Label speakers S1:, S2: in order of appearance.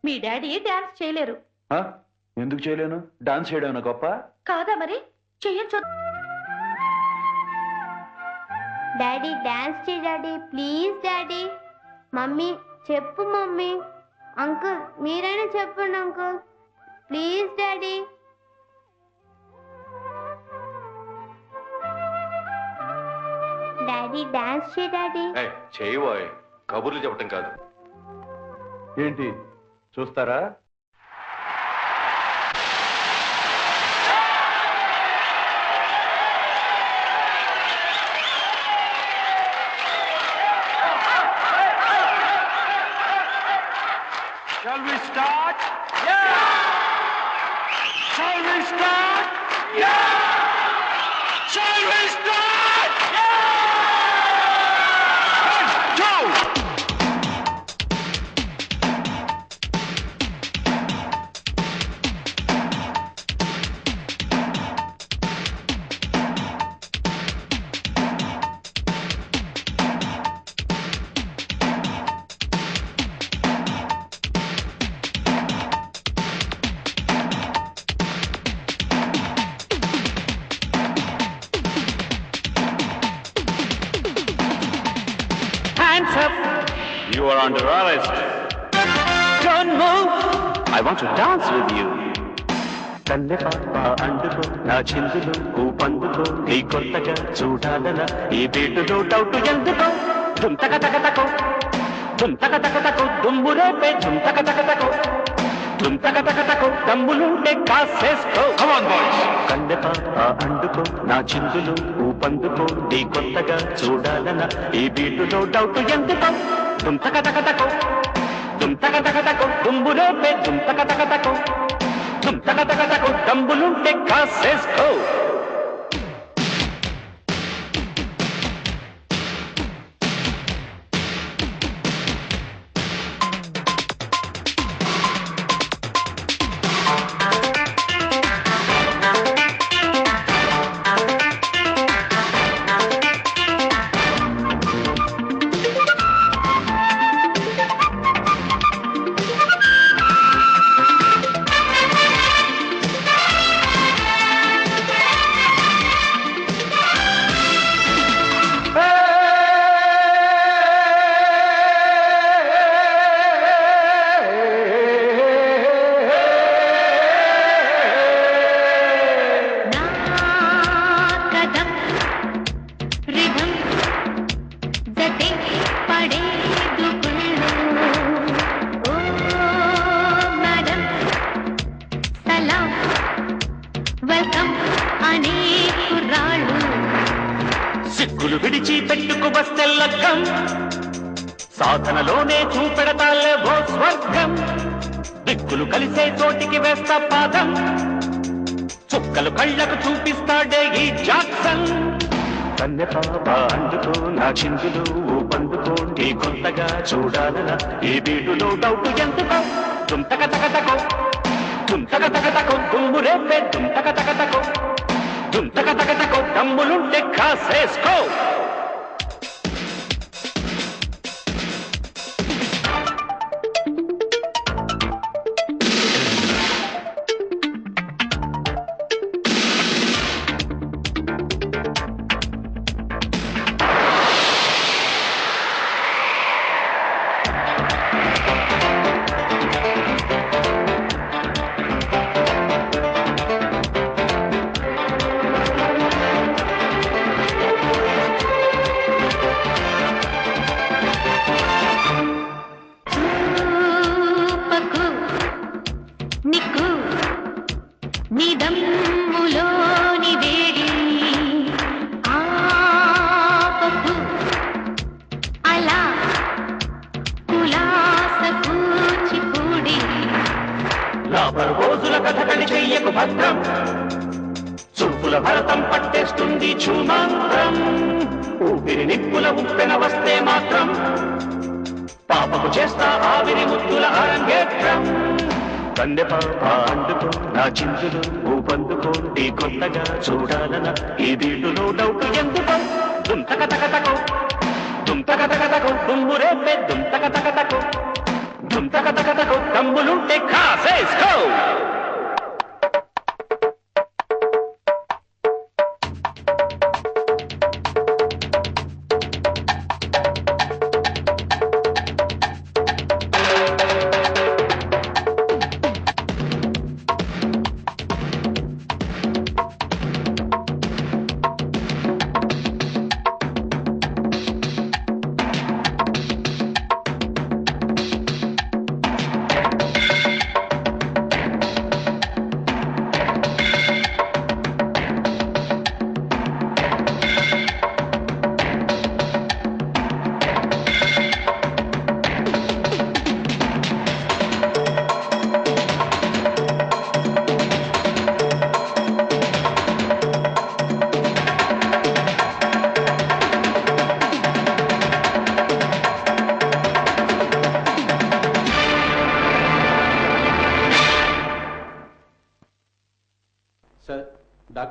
S1: మీ daddy dance చేయలేరు.
S2: ఎందుకు చేయలేను? డాన్స్ చేయడం గొప్ప
S1: కాదా? మరి చెయ్యొచ్చు.
S3: డాడీ డాన్స్ చేయి డాడీ, ప్లీజ్ డాడీ. మమ్మీ చెప్పు మమ్మీ. అంకుల్ మీరైనా చెప్పండి uncle, please daddy. Daddy dance చేయి డాడీ.
S4: చేయబోయ్, కబుర్లు చెప్పటం కాదు.
S2: ఏంటి చూస్తారా? Shall we start? Yeah! Shall we start? Yeah! Shall we start? Yeah! Let's go!
S5: Hands up!
S4: You are under arrest.
S5: Don't move! I want to dance with you. కన్నె పాప అందుకో నా చిందులో ఊపందుకో నీ కొత్తగా చూడాలన ఈ బీటులో డౌట్ ఎందుకో దుంతక తకతకో దుంతక తకతకో దుమ్ము రేపే దుంతక తకతకో దుంతక తకతకో దమ్ములుంటే కాసేసుకో.
S4: Come on, boys.
S5: కన్నె పాప అందుకో నా చిందులో ఊపందుకో నీ కొత్తగా చూడాలన ఈ బీటులో డౌట్ ఎందుకో దుంతక తకతకో దుంతక తకతకో దుమ్ము రేపే దుంతక తకతకో దుంతక తకతకో దమ్ములుంటే కాసేసుకో. సిగ్గులు విడిచి పెట్టుకు వస్తే లగ్గం సాధనలోనే చూపెడతాలే ఓ స్వర్గం. దిక్కులు కలిసే చోటికి వేస్తా పాదం చుక్కలు కళ్ళకు చూపిస్తాడే ఈ జాక్సన్. కన్నె పాప అందుకో నా చిందులు ఊపందుకో నీ కొత్తగా చూడాలన ఈ బీటులో డౌట్ ఎందుకో దుంతక తకతకో దుంతక తకతకో దుమ్ము రేపే దుంతక తకతకో దుంతక తకతకో దమ్ములుంటే కాసేసుకో. రోజుల కథకళి చెయ్యకు భద్రం చూపుల భరతం పట్టేస్తుంది చూమాంత్రం ఊపిరి నిప్పుల ఉప్పెన వస్తే మాత్రం పాపకు చేస్తా ఆవిరి ముద్దుల అరంగేట్రం. కన్నె పాప అందుకో నా చిందులు ఊపందుకో నీ కొత్తగా చూడాలన ఈ బీటులో డౌట్ ఎందుకో దుంతక తకతకో దుంతక తకతకో దుమ్ము రేపే దుంతక తకతకో తుంతకతకతకు దమ్ములుంటే కాసేసుకో.
S2: Sir doctor